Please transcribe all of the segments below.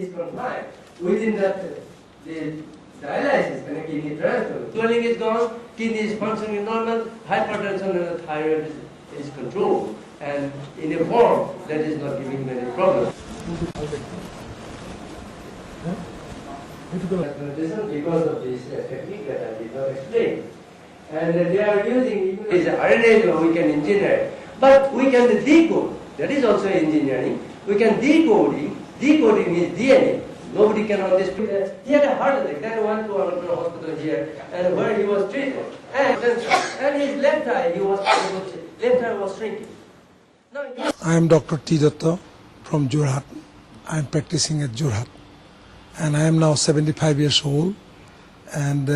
is confined within that the dialysis and kidney transplant. Swelling is gone, kidney is functioning normal, hypertension and the thyroid is controlled, and in a form that is not giving many problems. Because of this technique that I did not explain. And they are using is RNA, we can engineer, but we can decode. That is also engineering. We can decoding. Decoding is DNA. Nobody can understand. He had a heart attack. Then went to our hospital here, and where he was treated. And his left eye, left eye was shrinking. I am Dr. T. Datta from Jorhat. I am practicing at Jorhat. And I am now 75 years old. And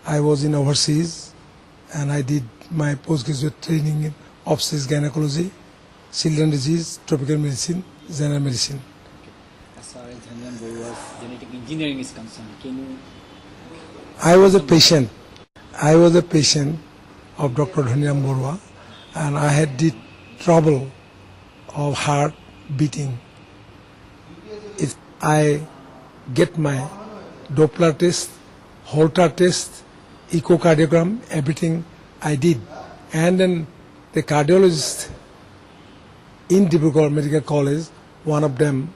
I was in overseas. And I did my postgraduate training in obstetrics gynecology, children disease, tropical medicine, general medicine. As far as Dhanyam Borua's genetic engineering is concerned, can you... I was a patient. I was a patient of Dr. Dhanyam Borua, and I had the trouble of heart beating. If I get my Doppler test, Holter test, echocardiogram, everything I did. And then the cardiologist in Dibrugarh Medical College, one of them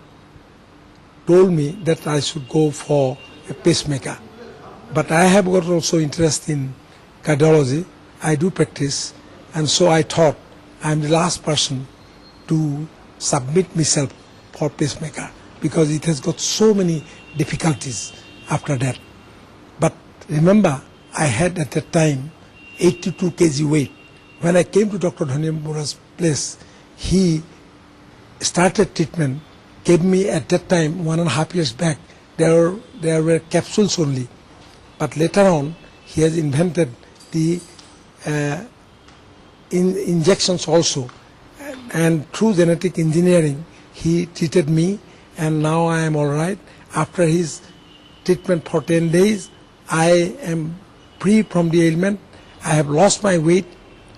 told me that I should go for a pacemaker. But I have got also interest in cardiology. I do practice, and so I thought I am the last person to submit myself for pacemaker because it has got so many difficulties after that. But remember, I had at that time 82 kg weight. When I came to Dr. Dhanyam Borua's place, he started treatment, gave me at that time 1.5 years back, there were capsules only. But later on, he has invented the injections also. And through genetic engineering, he treated me, and now I am all right. After his treatment for 10 days, I am free from the ailment. I have lost my weight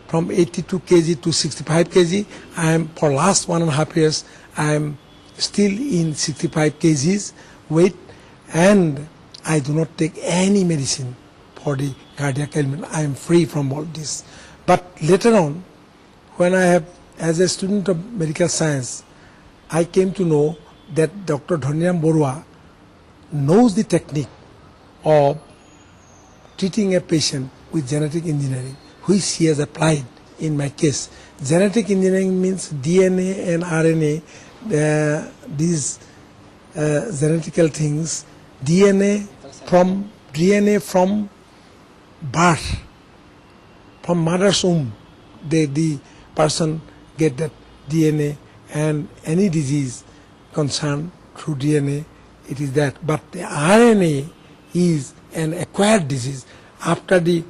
from 82 kg to 65 kg. I am, for last 1.5 years, I am still in 65 kgs weight, and I do not take any medicine for the cardiac ailment. I am free from all this. But later on, when I have, as a student of medical science, I came to know that Dr. Dhanyam Borua knows the technique of treating a patient with genetic engineering, which he has applied in my case. Genetic engineering means DNA and RNA, these genetical things, DNA from birth, from mother's womb, the person get that DNA, and any disease concerned through DNA, it is that. But the RNA is an acquired disease. After the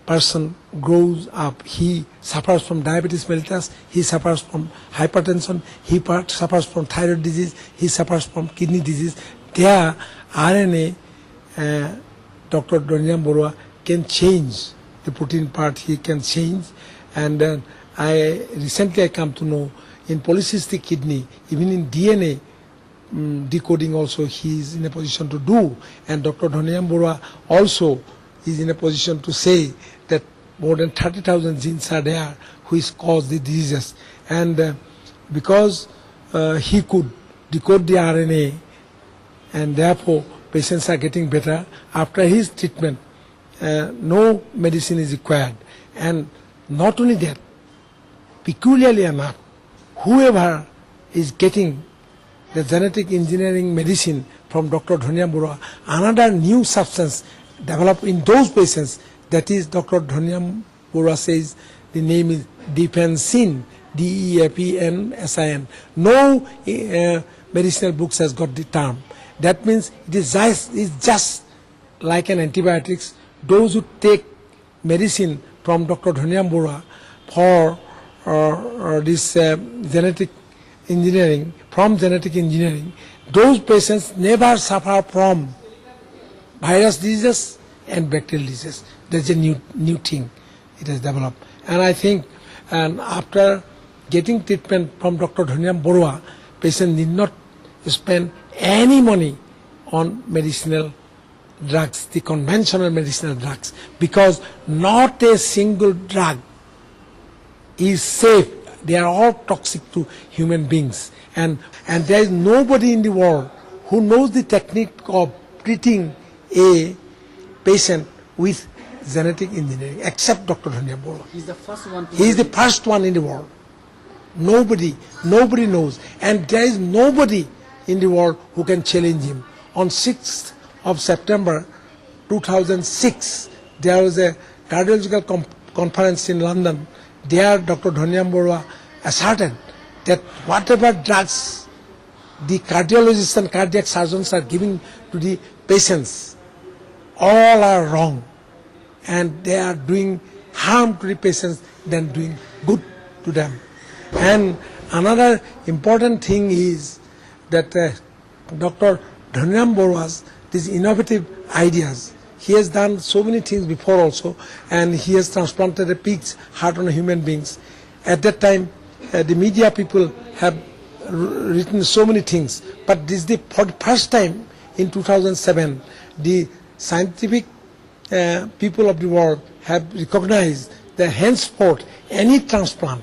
person grows up, he suffers from diabetes mellitus, he suffers from hypertension, he suffers from thyroid disease, he suffers from kidney disease. Their RNA, Dr. Dhanyam Borua can change the protein part, he can change. And recently I come to know in polycystic kidney, even in DNA decoding also he is in a position to do. And Dr. Dhanyam Borua also is in a position to say that more than 30,000 genes are there which cause the diseases. And because he could decode the RNA, and therefore patients are getting better after his treatment, no medicine is required. And not only that, peculiarly enough, whoever is getting the genetic engineering medicine from Dr. Dhanyam Borua, another new substance developed in those patients, that is Dr. Dhanyam Borua says the name is Deapansin, DEAPNSIN. No medicinal books has got the term. That means it is just like an antibiotics. Those who take medicine from Dr. Dhanyam Borua for this genetic engineering, those patients never suffer from virus diseases and bacterial diseases. That's a new thing it has developed. And I think after getting treatment from Dr. Dhanyam Borua, patient need not spend any money on medicinal drugs, the conventional medicinal drugs, because not a single drug is safe. They are all toxic to human beings. And there is nobody in the world who knows the technique of treating a patient with genetic engineering except Dr. Dhania Borua. He's the first one. He is the first one in the world. Nobody knows. And there is nobody in the world who can challenge him. On 6th of September 2006, there was a cardiological conference in London. There Dr. Dhania Borua asserted that whatever drugs the cardiologists and cardiac surgeons are giving to the patients, all are wrong. And they are doing harm to the patients than doing good to them. And another important thing is that Dr. Dhania Borua's these innovative ideas. He has done so many things before also, and he has transplanted a pig's heart on human beings. At that time, the media people have written so many things, but this is the for the first time in 2007, the scientific people of the world have recognized that henceforth any transplant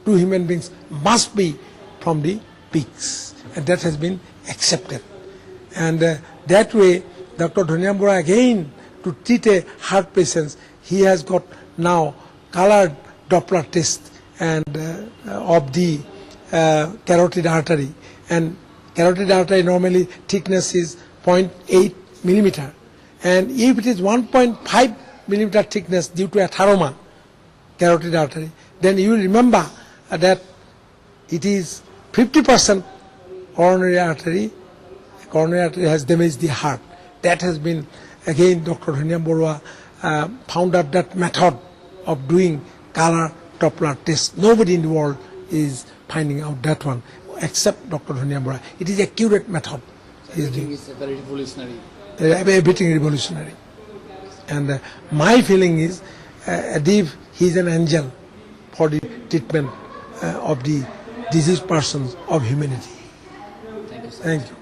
to human beings must be from the pigs, and that has been accepted. And that way, Dr. Dhania Borua again, to treat a heart patients, he has got now colored Doppler test and of the carotid artery. And carotid artery normally thickness is 0.8 millimeter. And if it is 1.5 millimeter thickness due to atheroma, carotid artery, then you will remember that it is 50% coronary artery has damaged the heart. That has been, again, Dr. Dhania Borua found out that method of doing color Doppler test. Nobody in the world is finding out that one except Dr. Dhania Borua. It is accurate method. Everything is very revolutionary. Everything revolutionary. And my feeling is Adib, he is an angel for the treatment of the diseased persons of humanity. Thank you, sir. Thank you.